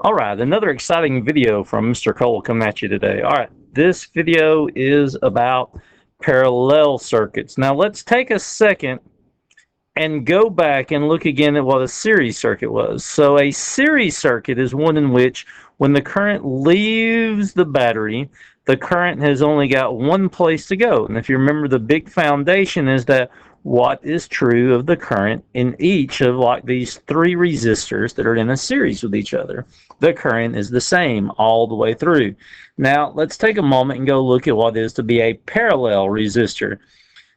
All right, another exciting video from Mr. Cole coming at you today. All right, this video is about parallel circuits. Now let's take a second and go back and look again at what a series circuit was. So a series circuit is one in which when the current leaves the battery, the current has only got one place to go. And if you remember, the big foundation is that what is true of the current in each of like these three resistors that are in a series with each other. The current is the same all the way through. Now let's take a moment and go look at what is to be a parallel resistor.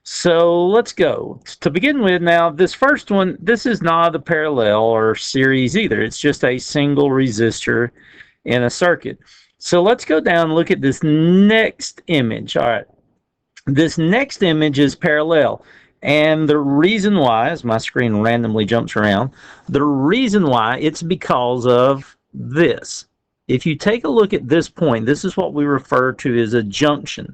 So let's go. To begin with, now this first one, this is not a parallel or series either. It's just a single resistor in a circuit. So let's go down and look at this next image. All right, this next image is parallel. And the reason why, as my screen randomly jumps around, the reason why, it's because of this. If you take a look at this point, this is what we refer to as a junction.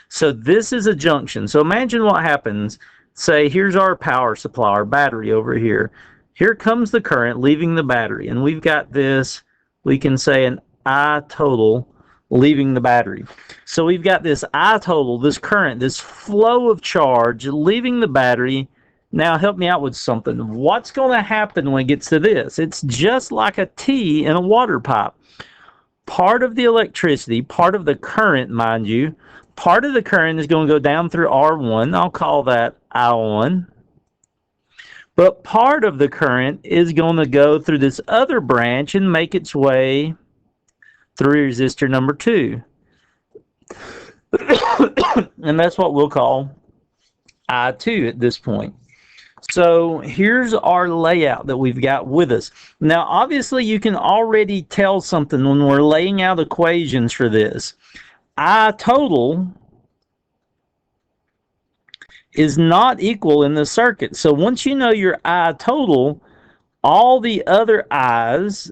So this is a junction. So imagine what happens. Say, here's our power supply, our battery over here. Here comes the current leaving the battery. And we've got this, we can say an I total leaving the battery. So we've got this I total, this current, this flow of charge leaving the battery. Now help me out with something. What's going to happen when it gets to this? It's just like a T in a water pipe. Part of the electricity, part of the current, mind you, part of the current is going to go down through R1. I'll call that I1. But part of the current is going to go through this other branch and make its way through resistor number 2. And that's what we'll call I2 at this point. So here's our layout that we've got with us. Now, obviously, you can already tell something when we're laying out equations for this. I total is not equal in the circuit. So once you know your I total, all the other I's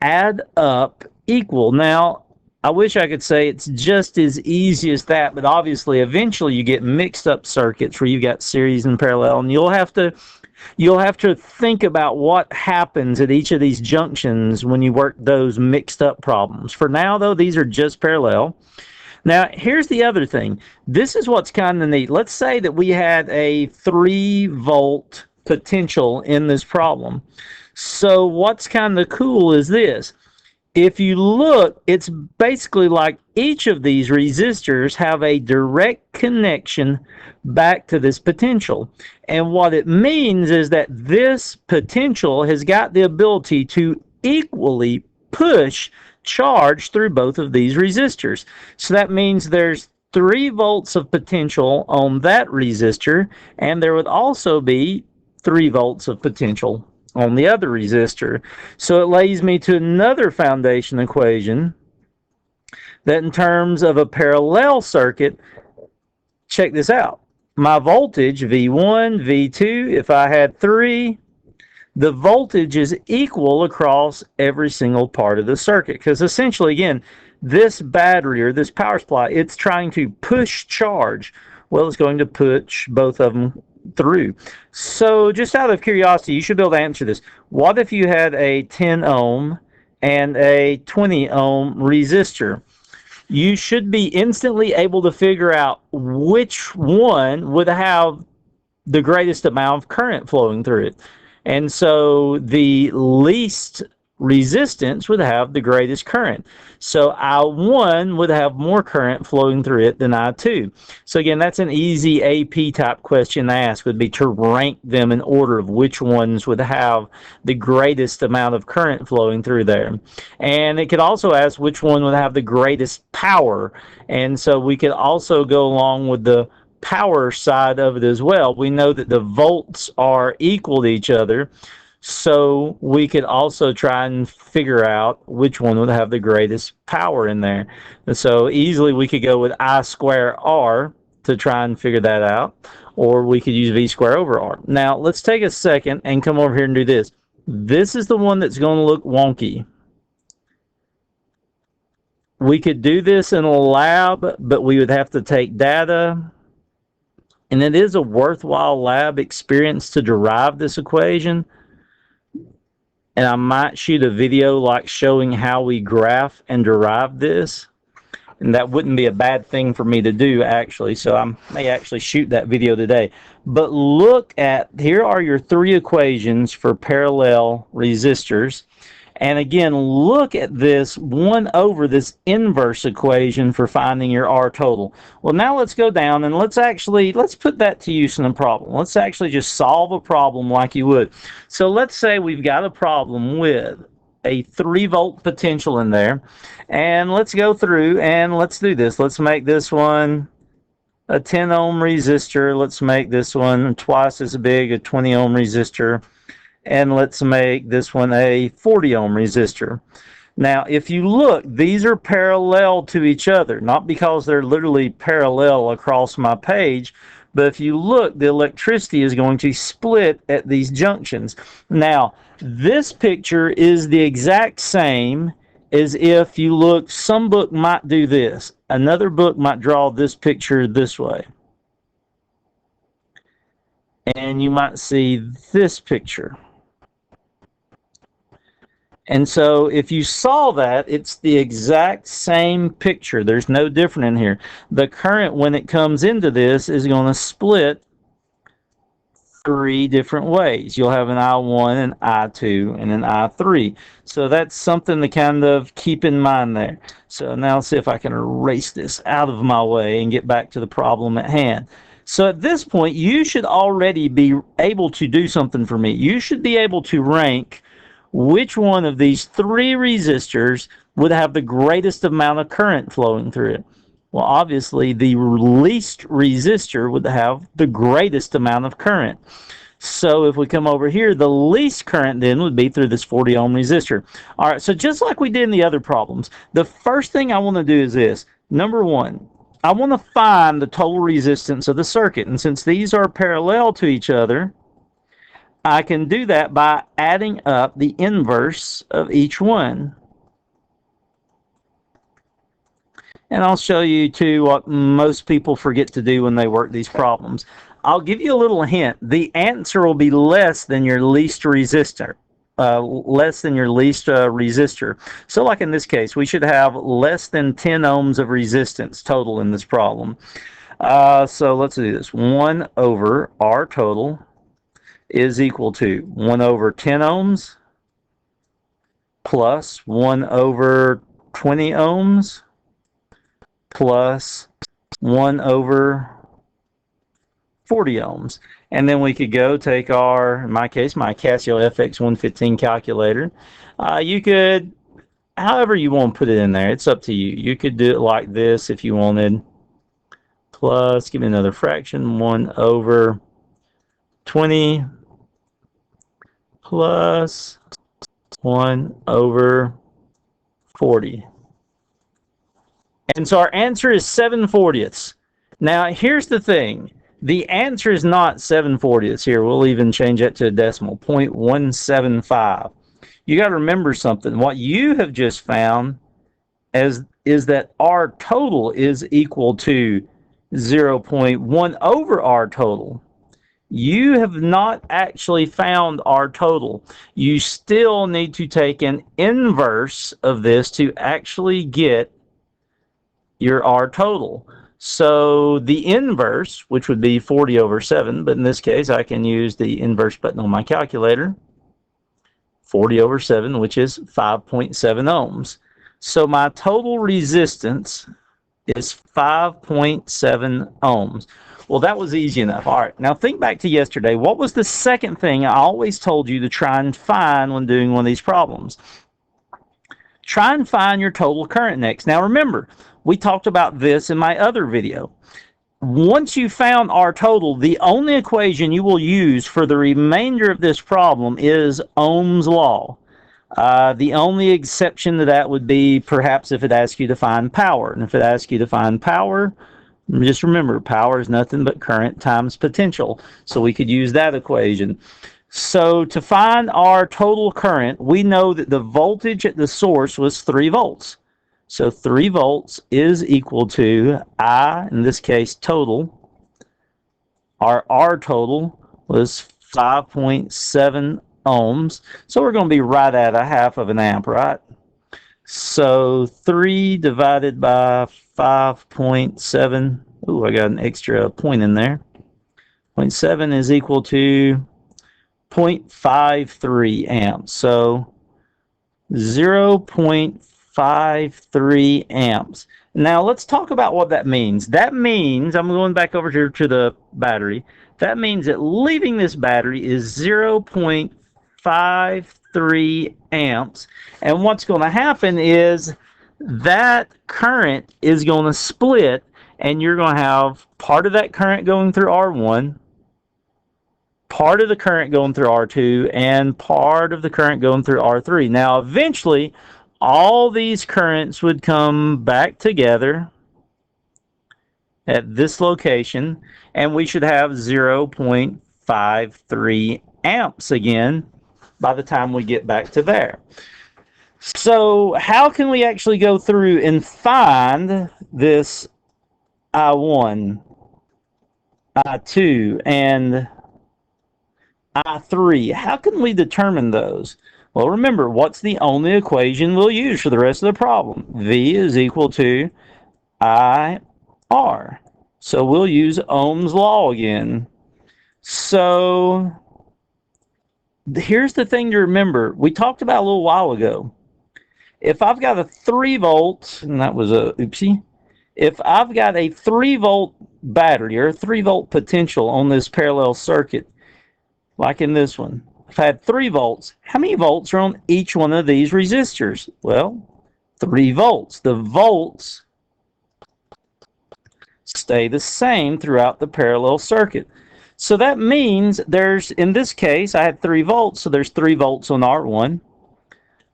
add up equal. Now, I wish I could say it's just as easy as that, but obviously eventually you get mixed up circuits where you've got series and parallel, and you'll have to think about what happens at each of these junctions when you work those mixed up problems. For now, though, these are just parallel. Now, here's the other thing. This is what's kind of neat. Let's say that we had a 3-volt potential in this problem. So what's kind of cool is this. If you look, it's basically like each of these resistors have a direct connection back to this potential. And what it means is that this potential has got the ability to equally push charge through both of these resistors. So that means there's 3 volts of potential on that resistor, and there would also be 3 volts of potential on the other resistor. So it leads me to another foundation equation that in terms of a parallel circuit, check this out. My voltage, V1, V2, if I had 3, the voltage is equal across every single part of the circuit. Because essentially, again, this battery or this power supply, it's trying to push charge. Well, it's going to push both of them through. So just out of curiosity, you should be able to answer this. What if you had a 10 ohm and a 20 ohm resistor? You should be instantly able to figure out which one would have the greatest amount of current flowing through it. And so the least resistance would have the greatest current. So I1 would have more current flowing through it than I2. So again, that's an easy AP type question to ask, would be to rank them in order of which ones would have the greatest amount of current flowing through there. And it could also ask which one would have the greatest power. And so we could also go along with the power side of it as well. We know that the volts are equal to each other. So we could also try and figure out which one would have the greatest power in there. And so easily we could go with I square R to try and figure that out, or we could use V square over R. Now let's take a second and come over here and do this. This is the one that's going to look wonky. We could do this in a lab, but we would have to take data. And it is a worthwhile lab experience to derive this equation. and I might shoot a video like showing how we graph and derive this. And that wouldn't be a bad thing for me to do, actually. So I may actually shoot that video today. But look at, here are your three equations for parallel resistors. And again, look at this 1 over this inverse equation for finding your R total. Well, now let's go down and let's put that to use in a problem. Let's actually just solve a problem like you would. So let's say we've got a problem with a 3-volt potential in there. And let's go through and let's do this. Let's make this one a 10 ohm resistor. Let's make this one twice as big, a 20 ohm resistor. And let's make this one a 40 ohm resistor. Now, if you look, these are parallel to each other, not because they're literally parallel across my page, but if you look, the electricity is going to split at these junctions. Now, this picture is the exact same as if you look, some book might do this. Another book might draw this picture this way. And you might see this picture. And so if you saw that, it's the exact same picture. There's no different in here. The current, when it comes into this, is going to split 3 different ways. You'll have an I1, an I2, and an I3. So that's something to kind of keep in mind there. So now let's see if I can erase this out of my way and get back to the problem at hand. So at this point, you should already be able to do something for me. You should be able to rank which one of these 3 resistors would have the greatest amount of current flowing through it. Well, obviously, the least resistor would have the greatest amount of current. So if we come over here, the least current then would be through this 40 ohm resistor. All right, so just like we did in the other problems, the first thing I want to do is this. Number 1, I want to find the total resistance of the circuit. And since these are parallel to each other, I can do that by adding up the inverse of each one. And I'll show you too what most people forget to do when they work these problems. I'll give you a little hint. The answer will be less than your least resistor. So like in this case, we should have less than 10 ohms of resistance total in this problem. So let's do this. 1 over R total is equal to 1 over 10 ohms plus 1 over 20 ohms plus 1 over 40 ohms. And then we could go take our, in my case, my Casio FX115 calculator. You could, however you want to put it in there, it's up to you. You could do it like this if you wanted. Plus, give me another fraction, 1 over 20 plus 1 over 40. And so our answer is 7/40. Now, here's the thing. The answer is not 7/40. Here, we'll even change that to a decimal, 0.175. You got to remember something. What you have just found is that R total is equal to 0.1 over R total. You have not actually found R total. You still need to take an inverse of this to actually get your R total. So the inverse, which would be 40 over 7, but in this case I can use the inverse button on my calculator, 40 over 7, which is 5.7 ohms. So my total resistance is 5.7 ohms. Well, that was easy enough. All right, now think back to yesterday. What was the second thing I always told you to try and find when doing one of these problems? Try and find your total current next. Now remember, we talked about this in my other video. Once you found R total, the only equation you will use for the remainder of this problem is Ohm's law. The only exception to that would be perhaps if it asks you to find power. And if it asks you to find power, just remember, power is nothing but current times potential. So we could use that equation. So to find our total current, we know that the voltage at the source was 3 volts. So 3 volts is equal to I, in this case, total. Our R total was 5.7 ohms. So we're going to be right at a half of an amp, right? So 3 divided by 5.7. Ooh, I got an extra point in there. 0.7 is equal to 0.53 amps. So 0.53 amps. Now let's talk about what that means. That means, I'm going back over here to the battery. That means that leaving this battery is 0.53 amps. And what's going to happen is that current is going to split, and you're going to have part of that current going through R1, part of the current going through R2, and part of the current going through R3. Now, eventually, all these currents would come back together at this location, and we should have 0.53 amps again by the time we get back to there. So how can we actually go through and find this I1, I2, and I3? How can we determine those? Well, remember, what's the only equation we'll use for the rest of the problem? V is equal to IR. So we'll use Ohm's law again. So here's the thing to remember. We talked about a little while ago. If I've got a 3 volt, and that was a oopsie. If I've got a 3 volt battery or a 3 volt potential on this parallel circuit, like in this one, if I had 3 volts, how many volts are on each one of these resistors? Well, 3 volts. The volts stay the same throughout the parallel circuit. So that means there's, in this case, I had 3 volts, so there's 3 volts on R1,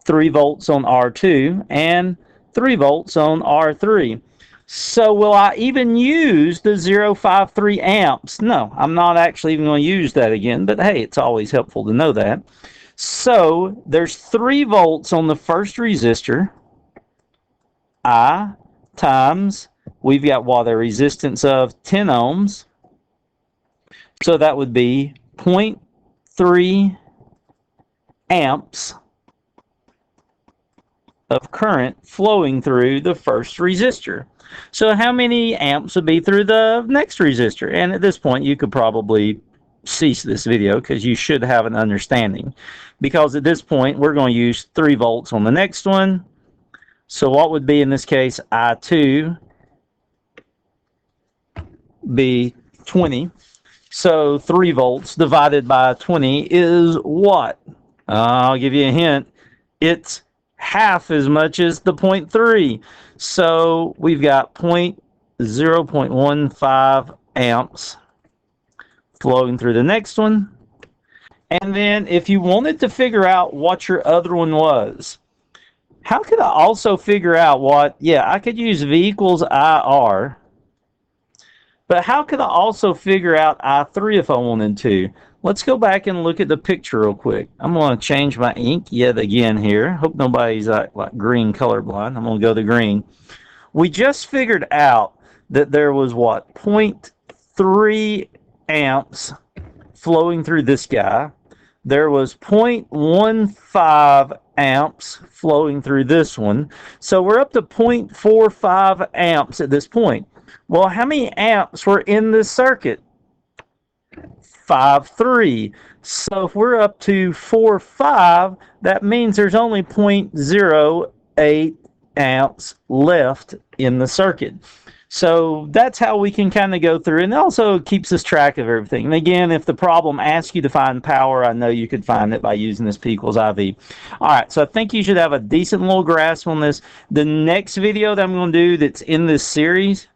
3 volts on R2, and 3 volts on R3. So will I even use the 0.53 amps? No, I'm not actually even going to use that again, but hey, it's always helpful to know that. So there's 3 volts on the first resistor, I, times, we've got what, a resistance of 10 ohms. So that would be 0.3 amps of current flowing through the first resistor. So how many amps would be through the next resistor? And at this point, you could probably cease this video because you should have an understanding. Because at this point, we're going to use 3 volts on the next one. So what would be in this case, I2 be 20. So 3 volts divided by 20 is what? I'll give you a hint. It's half as much as the 0.3. So we've got 0.15 amps flowing through the next one. And then if you wanted to figure out what your other one was, how could I also figure out what? Yeah, I could use V equals IR. But how could I also figure out I3 if I wanted to? Let's go back and look at the picture real quick. I'm going to change my ink yet again here. Hope nobody's like green colorblind. I'm going to go to green. We just figured out that there was what? 0.3 amps flowing through this guy. There was 0.15 amps flowing through this one. So we're up to 0.45 amps at this point. Well, how many amps were in this circuit? 5.3. So if we're up to 4.5, that means there's only 0.08 amps left in the circuit. So that's how we can kind of go through, and it also keeps us track of everything. And again, if the problem asks you to find power, I know you could find it by using this P equals IV. All right, so I think you should have a decent little grasp on this. The next video that I'm going to do that's in this series,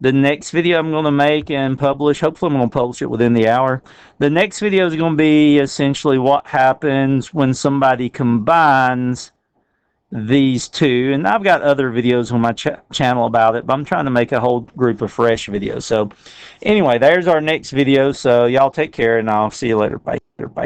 the next video I'm going to make and publish, hopefully I'm going to publish it within the hour. The next video is going to be essentially what happens when somebody combines these two. And I've got other videos on my channel about it, but I'm trying to make a whole group of fresh videos. So anyway, there's our next video. So y'all take care, and I'll see you later. Bye.